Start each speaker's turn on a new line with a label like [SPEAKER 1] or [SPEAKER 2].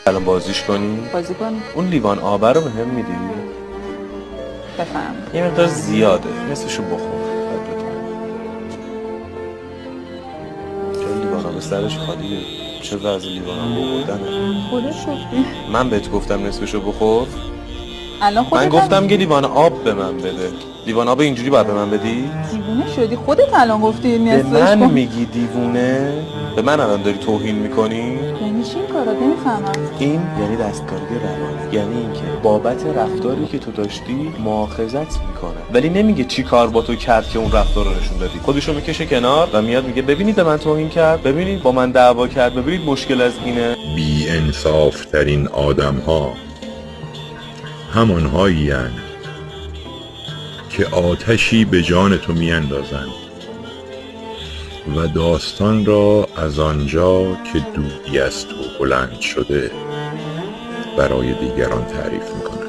[SPEAKER 1] الان بازیش کنی؟
[SPEAKER 2] بازی کنی؟
[SPEAKER 1] اون لیوان آبه رو بهم میدی؟
[SPEAKER 2] بفهم.
[SPEAKER 1] یه مقدار زیاده، نصفشو بخور. چرا لیوان آب سرش خالیه؟ چه وضع لیوان آب بردنه؟
[SPEAKER 2] خودت گفتی.
[SPEAKER 1] من بهت گفتم نصفشو بخور؟
[SPEAKER 2] الان خودت
[SPEAKER 1] من گفتم که لیوان آب به من بده. لیوان آب اینجوری باید به من بدی؟
[SPEAKER 2] دیوونه شدی خودت الان گفتی
[SPEAKER 1] به
[SPEAKER 2] نصفش
[SPEAKER 1] من
[SPEAKER 2] کن.
[SPEAKER 1] میگی دیوونه؟ به من الان داری توهین میکنی؟
[SPEAKER 2] یعنی چی این کارات؟ نمیفهمم.
[SPEAKER 1] این یعنی دستکاری روانی، یعنی اینکه بابت رفتاری که تو داشتی مؤاخذت میکنه، ولی نمیگه چی کار با تو کرد که اون رفتار رو نشون دادی. خودشو میکشه کنار و میاد میگه ببینید به من توهین کرد، ببینید با من دعوا کرد، ببینید مشکل از اینه.
[SPEAKER 3] بی انصاف ترین آدم ها همانهایی هستند که آتشی به جان تو میاندازند و داستان را از آنجا که دودی از تو بلند شده برای دیگران تعریف میکنند.